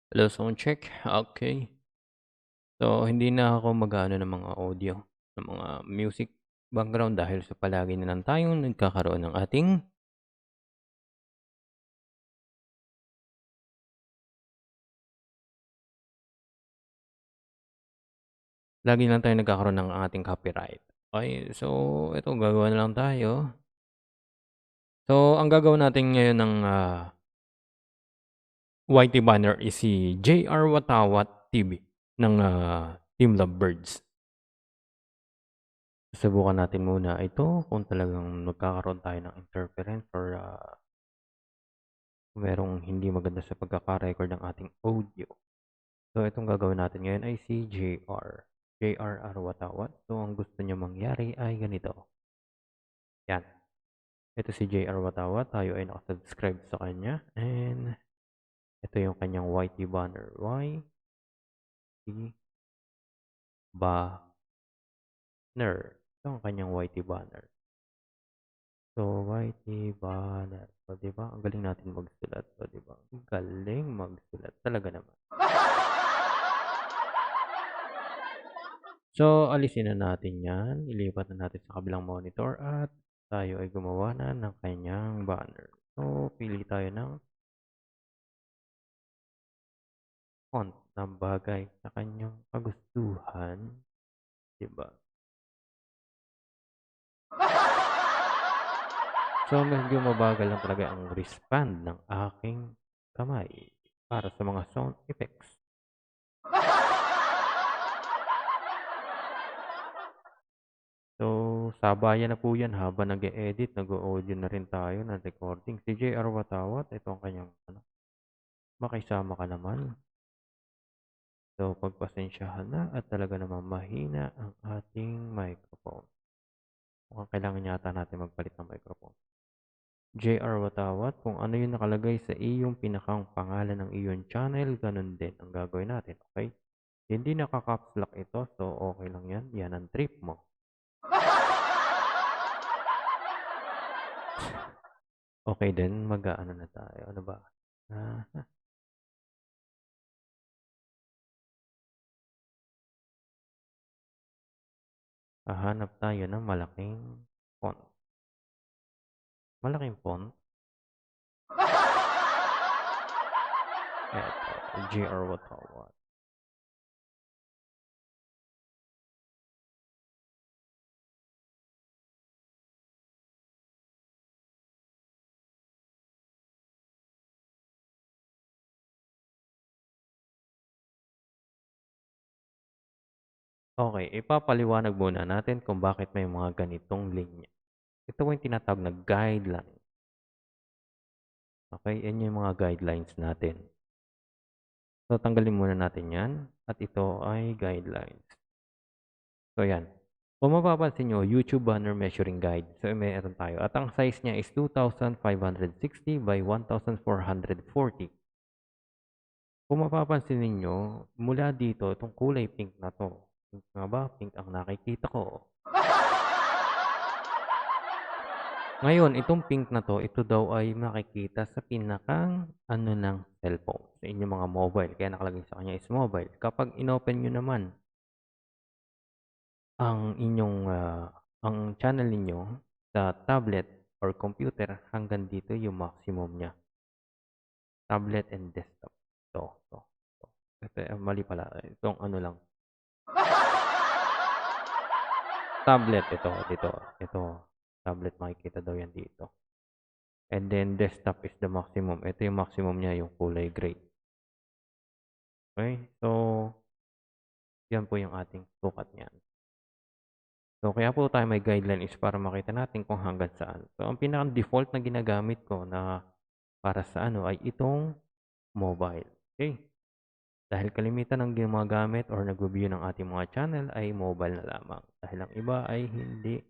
Hello, sound check. Okay. So, hindi na ako mag-aano ng mga audio, ng mga music background dahil sa palagi na lang tayong nagkakaroon ng ating lagi na lang tayong nagkakaroon ng ating copyright. Okay, so ito gagawa na lang tayo. So, ang gagawin natin ngayon ng, YT banner is si JR Watawat TV ng, Team Lovebirds. Susubukan natin muna ito kung talagang magkakaroon tayo ng interference or, merong hindi maganda sa pagkaka-record ng ating audio. So, itong gagawin natin ngayon ay si JR. JR Arwatawat. So, ang gusto niya mangyari ay ganito. Yan. Ito si JR Watawat. Tayo ay nakasubscribe sa kanya. And ito yung kanyang YT banner. YT banner. Ito ang kanyang YT banner. So, YT banner. So, diba? Ang galing natin magsulat. So, diba? Ang galing magsulat. Talaga naman. So, alisin na natin yan. Ilipat na natin sa kabilang monitor at tayo ay gumawa na ng kanyang banner. So, pili tayo ng font na bagay sa kanyang kagustuhan. Diba? So, medyo mabagal lang talaga ang wristband ng aking kamay para sa mga sound effects. So, sabayan na po yan habang nag-e-edit, nag-audio na rin tayo ng recording. Si JR Watawat, ito ang kanyang makisama ka naman. So, pagpasensyahan na at talaga namang mahina ang ating microphone. Mukhang kailangan yata natin magpalit ng microphone. JR Watawat, kung ano yung nakalagay sa iyong pinakang pangalan ng iyong channel, ganun din ang gagawin natin, okay? Hindi naka-caps lock ito, so okay lang yan. Yan ang trip mo. Okay din, mag-ano na tayo. Ano ba? Ah, hahanap tayo ng malaking font. Malaking font? Eto, JR Watawat. Okay, ipapaliwanag muna natin kung bakit may mga ganitong linya. Ito yung tinatawag na guideline. Okay, yan yung mga guidelines natin. So, tanggalin muna natin yan. At ito ay guidelines. So, yan. Kung mapapansin nyo, YouTube Banner Measuring Guide. So, meron tayo. At ang size niya is 2,560 by 1,440. Kung mapapansin ninyo, mula dito, itong kulay pink na to. Pink nga ba? Pink ang nakikita ko. Ngayon, itong pink na 'to, ito daw ay makikita sa pinakang ano ng cellphone, sa inyong mga mobile. Kaya nakalagay sa kanya is mobile. Kapag inopen niyo naman ang inyong, ang channel ninyo sa tablet or computer, hanggang dito yung maximum niya. Tablet and desktop. 'To. Ito, mali pala. Itong ano lang, tablet dito. Ito, tablet makikita daw yan dito. And then desktop is the maximum. Ito yung maximum niya, yung kulay gray. Okay? So, yan po yung ating sukat niyan. So, kaya po tayo may guideline is para makita natin kung hanggang saan. So, ang pinaka-default na ginagamit ko na para sa ano ay itong mobile. Okay? Dahil kalimitan ng gumagamit or nag-view ng ating mga channel ay mobile na lamang. Dahil ang iba ay hindi,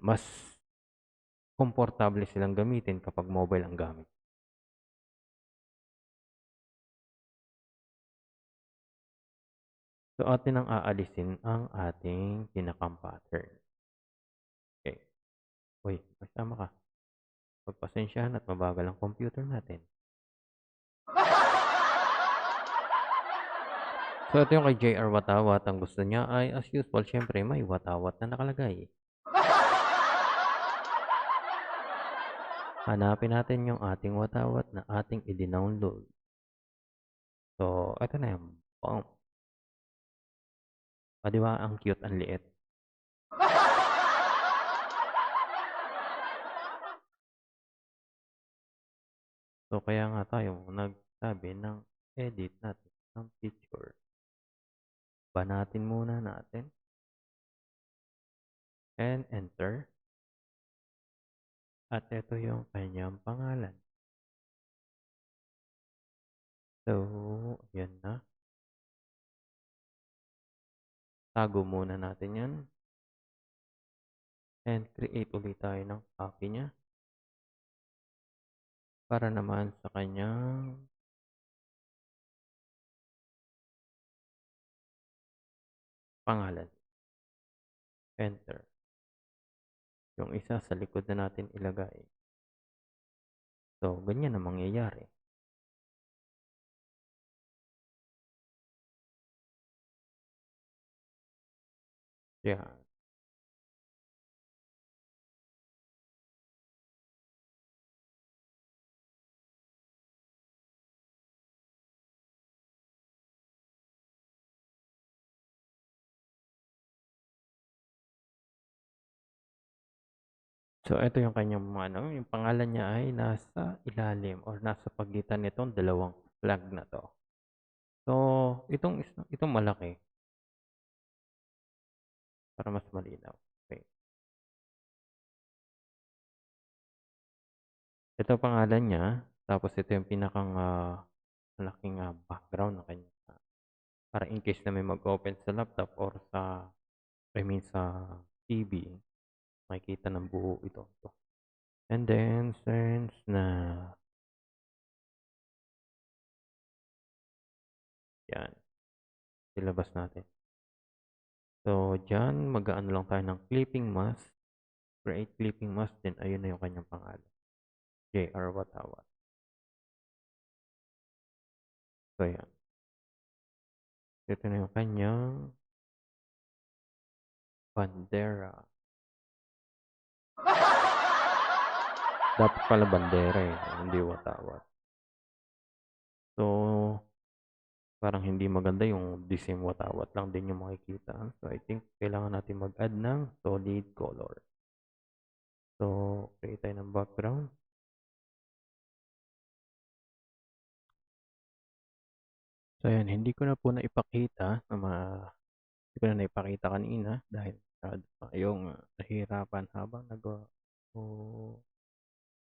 mas komportable silang gamitin kapag mobile ang gamit. So, atin ang aalisin ang ating pinakang pattern. Okay. Uy, kasama ka. Pagpasensyahan at mabagal ang computer natin. So, ito yung kay JR Watawat. Ang gusto niya ay, as usual, syempre, may watawat na nakalagay. Hanapin natin yung ating watawat na ating i-download. So, ito na yung boom. O, di ba? Ang cute, ang liit. So, kaya nga tayo nagsabi ng edit natin ng picture. Banatin muna natin. And enter. At ito yung kanyang pangalan. So, yan na. Tago muna natin yan. And create ulit tayo ng copy niya. Para naman sa kanyang pangalan. Enter. Yung isa sa likod na natin ilagay. So, ganyan na mangyayari. Yan. So, ito yung kanyang yung pangalan niya ay nasa ilalim or nasa pagitan nitong dalawang flag na to. So, itong malaki para mas malinaw. Okay. Ito pangalan niya, tapos ito yung pinakang malaking background na kanya. Para in case na may mag-open sa laptop or sa TV, makikita ng buo ito. And then, since na yan, ilabas natin. So, dyan, mag-aano lang tayo ng clipping mask. Create clipping mask, then ayun na yung kanyang pangalan. JR Watawat. So, yan. Ito na yung kanyang bandera. Dapat pala bandera eh, hindi watawat. So, parang hindi maganda yung design watawat lang din yung makikita. So, I think kailangan natin mag-add ng solid color. So, create tayo ng background. So, ayan, hindi ko na po naipakita hindi ko na naipakita kanina dahil yung nahihirapan habang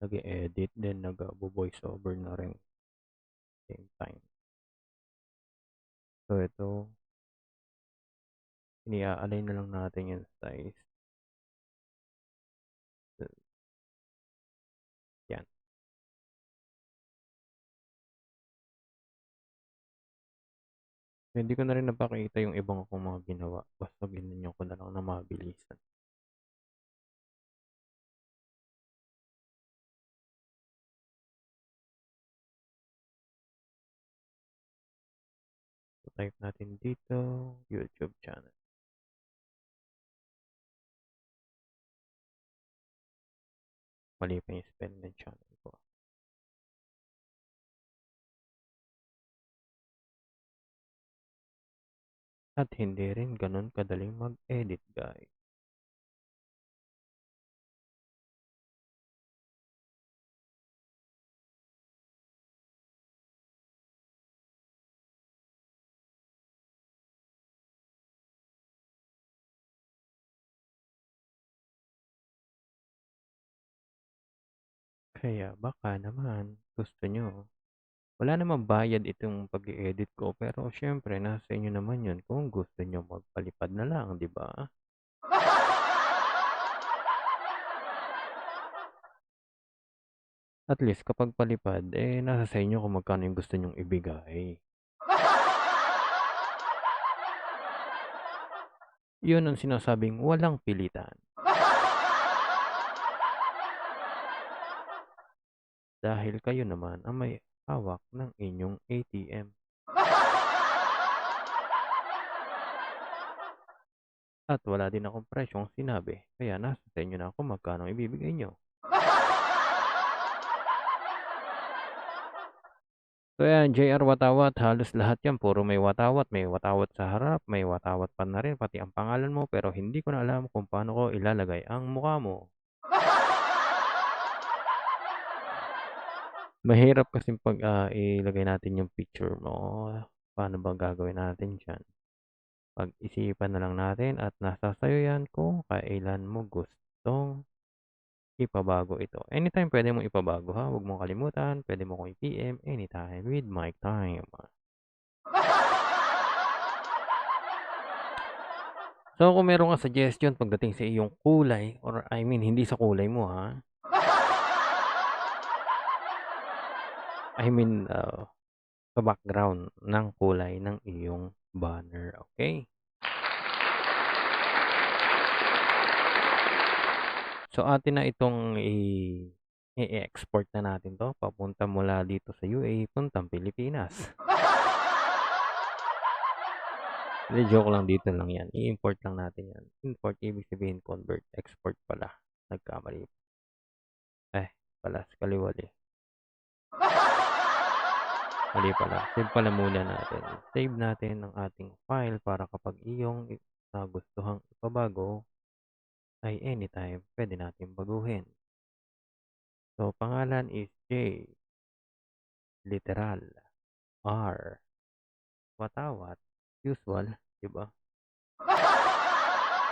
nag-edit then nag-voice over na rin same time. So, ito ini-align na lang natin yung size. So, yan. So, hindi ko na rin napakita yung ibang akong mga ginawa. Basta ginanyan ko na lang na mabilisan. So, type natin dito, YouTube channel. Mali pa yung spell ng channel ko. At hindi rin ganun kadaling mag-edit, guys. Kaya baka naman gusto nyo. Wala namang bayad itong pag-i-edit ko, pero syempre nasa inyo naman yun kung gusto nyo magpalipad na lang, di ba? At least kapag palipad, nasa sa inyo kung magkano yung gusto nyong ibigay. Yun ang sinasabing walang pilitan. Dahil kayo naman ang may hawak ng inyong ATM. At wala din akong presyong sinabi, kaya nasa sa inyo na kung magkano ibibigay niyo. So ayan, JR Watawat, halos lahat yan puro may watawat. May watawat sa harap, may watawat pa na rin, pati ang pangalan mo, pero hindi ko na alam kung paano ko ilalagay ang mukha mo. Mahirap kasing ilagay natin yung picture mo. Paano ba gagawin natin diyan? Pag-isipan na lang natin at nasa sa'yo yan kung kailan mo gustong ipabago ito. Anytime pwede mong ipabago ha, huwag mong kalimutan, pwede mo kong i-PM anytime with Mike Time. So kung meron kang suggestion pagdating sa iyong kulay, or I mean hindi sa kulay mo ha. I mean sa background ng kulay ng iyong banner, okay? So atin na itong i-export na natin 'to papunta mula dito sa UAE puntang Pilipinas. Hindi, joke lang, dito lang yan. I-import lang natin yan. Import, ibig sabihin convert. Export pala. Nagkamali. Pala, kaliwali. Mali pala. Save pala muna natin. Save natin ang ating file para kapag iyong nagustuhang ipabago, ay anytime pwede natin baguhin. So, pangalan is J, literal, R, watawat, usual, diba?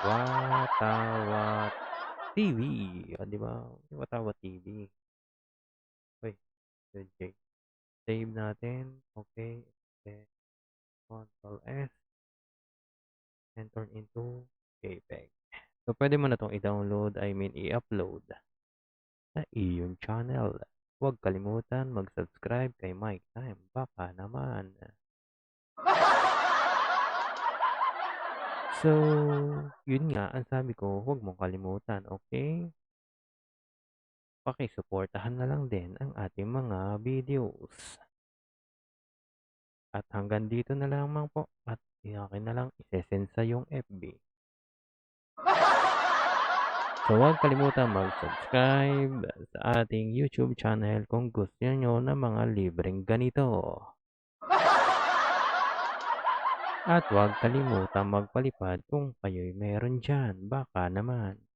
Watawat TV, diba? Watawat TV. Uy, J. Save natin. Okay. Ctrl S and turn into JPEG. So, pwede mo na itong i-download, I mean i-upload sa iyong channel. Huwag kalimutan mag-subscribe kay Mike Time. Baka naman. So, yun nga, ang sabi ko, huwag mong kalimutan, okay? Pakisuportahan na lang din ang ating mga videos. At hanggang dito na lamang po. At akin na lang isesend sa yung FB. So, huwag kalimutan mag-subscribe sa ating YouTube channel kung gusto nyo ng mga libreng ganito. At huwag kalimutan magpalipad kung kayo'y meron dyan. Baka naman.